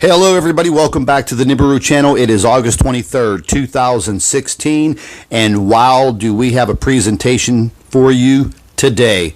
Hello everybody, welcome back to the NIBIRU channel. It is August 23rd, 2016, and wow, do we have a presentation for you today.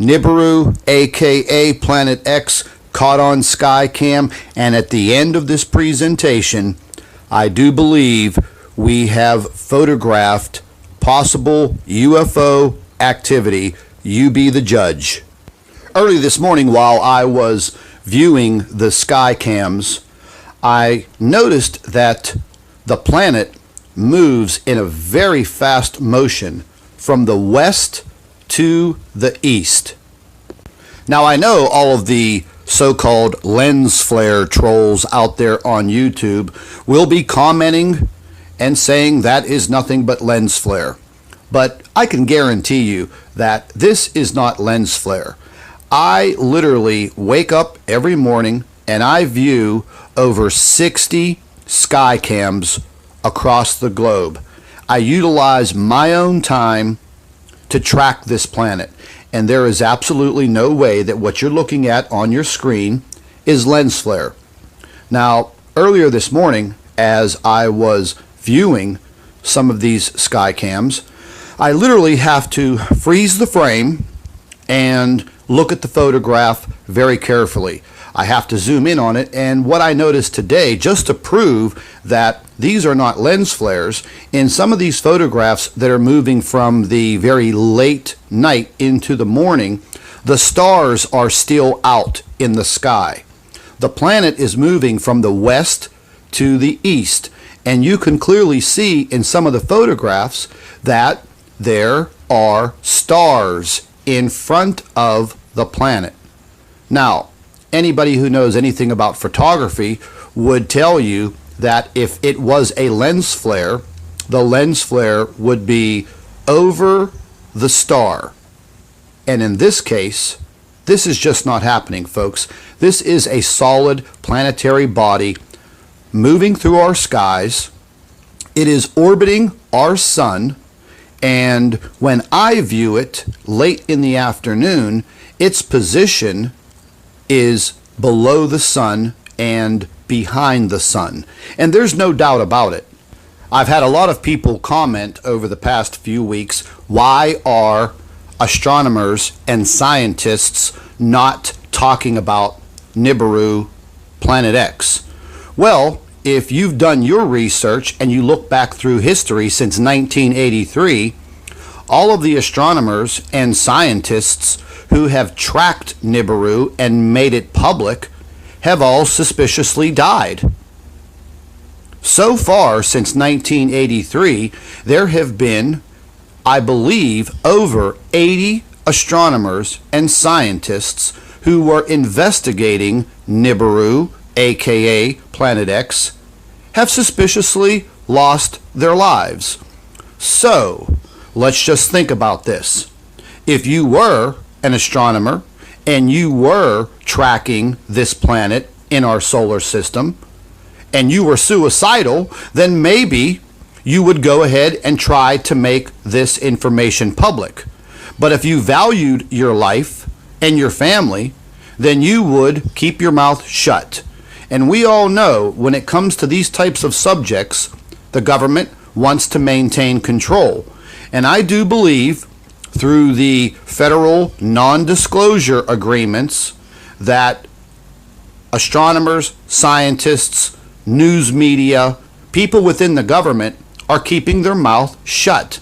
NIBIRU, aka Planet X, caught on Skycam, and at the end of this presentation, I do believe we have photographed possible UFO activity. You be the judge. Early this morning, while I was viewing the sky cams, I noticed that the planet moves in a very fast motion from the west to the east. Now, I know all of the so-called lens flare trolls out there on YouTube will be commenting and saying that is nothing but lens flare. But I can guarantee you that this is not lens flare. I literally wake up every morning and I view over 60 sky cams across the globe. I utilize my own time to track this planet, and there is absolutely no way that what you're looking at on your screen is lens flare. Now, earlier this morning, as I was viewing some of these sky cams, I literally have to freeze the frame and look at the photograph very carefully. I have to zoom in on it, and what I noticed today, just to prove that these are not lens flares, in some of these photographs that are moving from the very late night into the morning, the stars are still out in the sky. The planet is moving from the west to the east, and you can clearly see in some of the photographs that there are stars in front of the planet. Now, anybody who knows anything about photography would tell you that if it was a lens flare, the lens flare would be over the star. And in this case, this is just not happening, folks. This is a solid planetary body moving through our skies. It is orbiting our sun. And when I view it late in the afternoon, its position is below the sun and behind the sun. And there's no doubt about it. I've had a lot of people comment over the past few weeks, why are astronomers and scientists not talking about NIBIRU, Planet X? Well, if you've done your research and you look back through history since 1983, all of the astronomers and scientists who have tracked NIBIRU and made it public have all suspiciously died. So far, since 1983, there have been, I believe, over 80 astronomers and scientists who were investigating NIBIRU, aka Planet X, have suspiciously lost their lives. So, let's just think about this. If you were an astronomer and you were tracking this planet in our solar system and you were suicidal, then maybe you would go ahead and try to make this information public. But if you valued your life and your family, then you would keep your mouth shut. And we all know when it comes to these types of subjects, the government wants to maintain control. And I do believe through the federal non-disclosure agreements that astronomers, scientists, news media, people within the government are keeping their mouth shut.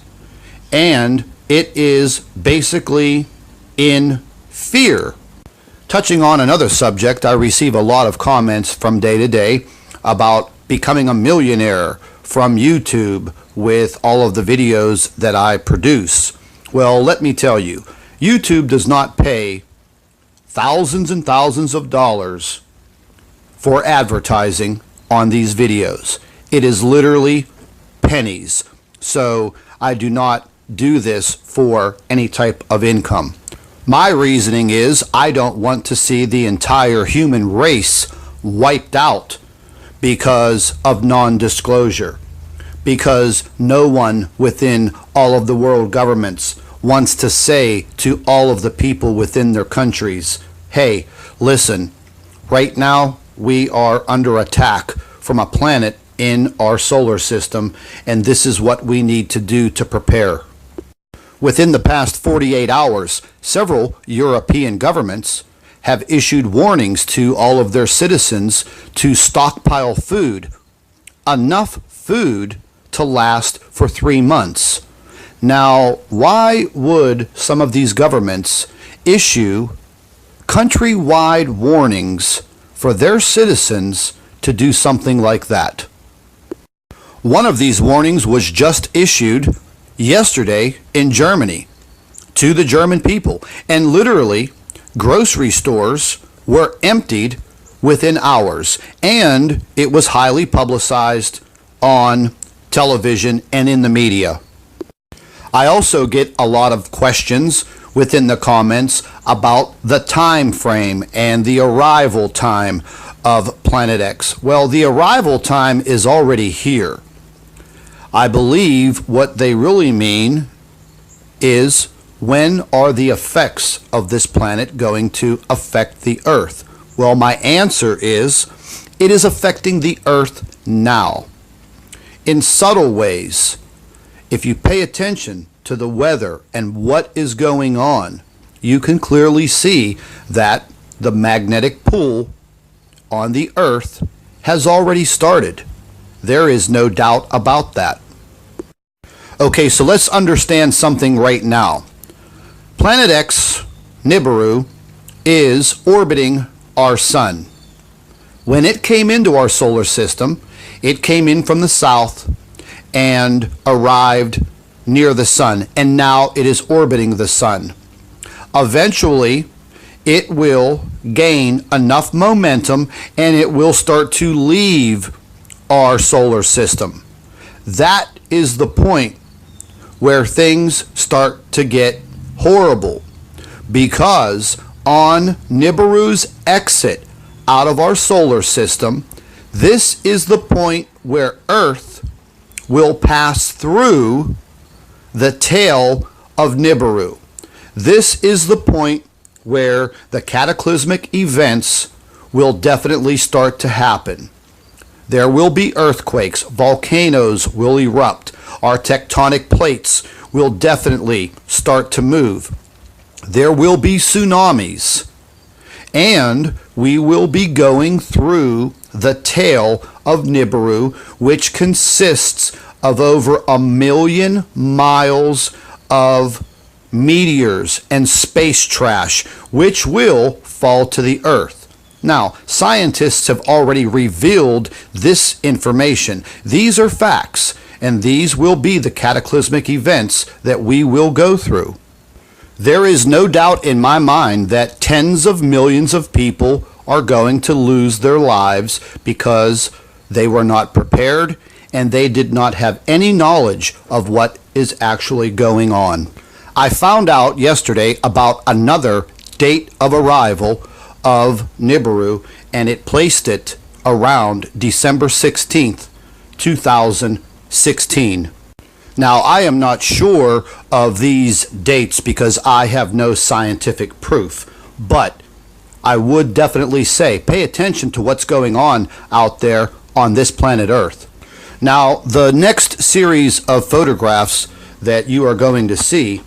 And it is basically in fear. Touching on another subject, I receive a lot of comments from day to day about becoming a millionaire from YouTube with all of the videos that I produce. Well, let me tell you, YouTube does not pay thousands and thousands of dollars for advertising on these videos. It is literally pennies. So I do not do this for any type of income. My reasoning is I don't want to see the entire human race wiped out because of non-disclosure, because no one within all of the world governments wants to say to all of the people within their countries, hey, listen, right now we are under attack from a planet in our solar system, and this is what we need to do to prepare. Within the past 48 hours, several European governments have issued warnings to all of their citizens to stockpile food, enough food to last for 3 months. Now, why would some of these governments issue countrywide warnings for their citizens to do something like that? One of these warnings was just issued yesterday in Germany to the German people, and literally grocery stores were emptied within hours, and it was highly publicized on television and in the media. I also get a lot of questions within the comments about the time frame and the arrival time of Planet X. Well, the arrival time is already here. I believe what they really mean is, when are the effects of this planet going to affect the Earth? Well, my answer is, it is affecting the Earth now, in subtle ways. If you pay attention to the weather and what is going on, you can clearly see that the magnetic pull on the Earth has already started. There is no doubt about that. Okay, so let's understand something right now. Planet X, NIBIRU, is orbiting our sun. When it came into our solar system, it came in from the south and arrived near the sun, and now it is orbiting the sun. Eventually, it will gain enough momentum and it will start to leave our solar system. That is the point where things start to get horrible, because on NIBIRU's exit out of our solar system, this is the point where Earth will pass through the tail of NIBIRU. This is the point where the cataclysmic events will definitely start to happen. There will be earthquakes, volcanoes will erupt, our tectonic plates will definitely start to move. There will be tsunamis, and we will be going through the tail of NIBIRU, which consists of over 1 million miles of meteors and space trash, which will fall to the Earth. Now, scientists have already revealed this information. These are facts, and these will be the cataclysmic events that we will go through. There is no doubt in my mind that tens of millions of people are going to lose their lives because they were not prepared and they did not have any knowledge of what is actually going on. I found out yesterday about another date of arrival of NIBIRU, and it placed it around December 16th, 2016. Now, I am not sure of these dates because I have no scientific proof, but I would definitely say pay attention to what's going on out there on this planet Earth. Now, the next series of photographs that you are going to see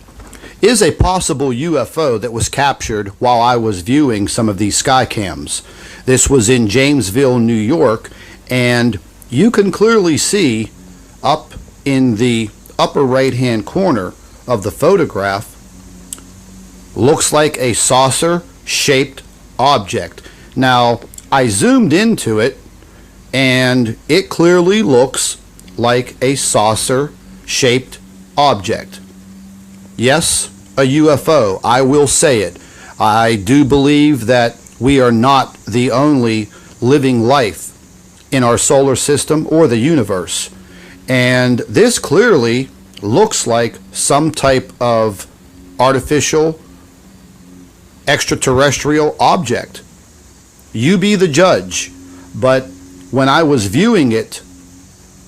is a possible UFO that was captured while I was viewing some of these sky cams. This was in Jamesville, New York, and you can clearly see up in the upper right hand corner of the photograph, looks like a saucer shaped object. Now, I zoomed into it and it clearly looks like a saucer shaped object. Yes, a UFO. I will say it. I do believe that we are not the only living life in our solar system or the universe. And this clearly looks like some type of artificial extraterrestrial object. You be the judge. But when I was viewing it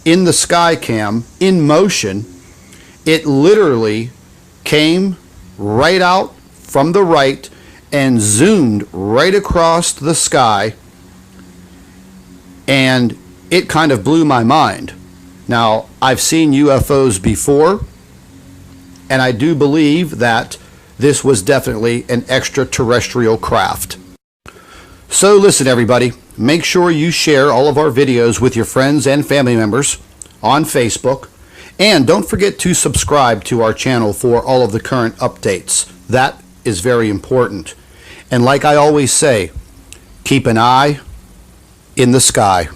in the sky cam, in motion, it literally came right out from the right and zoomed right across the sky and it kind of blew my mind. Now, I've seen UFOs before, and I do believe that this was definitely an extraterrestrial craft. So listen, everybody, make sure you share all of our videos with your friends and family members on Facebook, and don't forget to subscribe to our channel for all of the current updates. That is very important. And like I always say, keep an eye in the sky.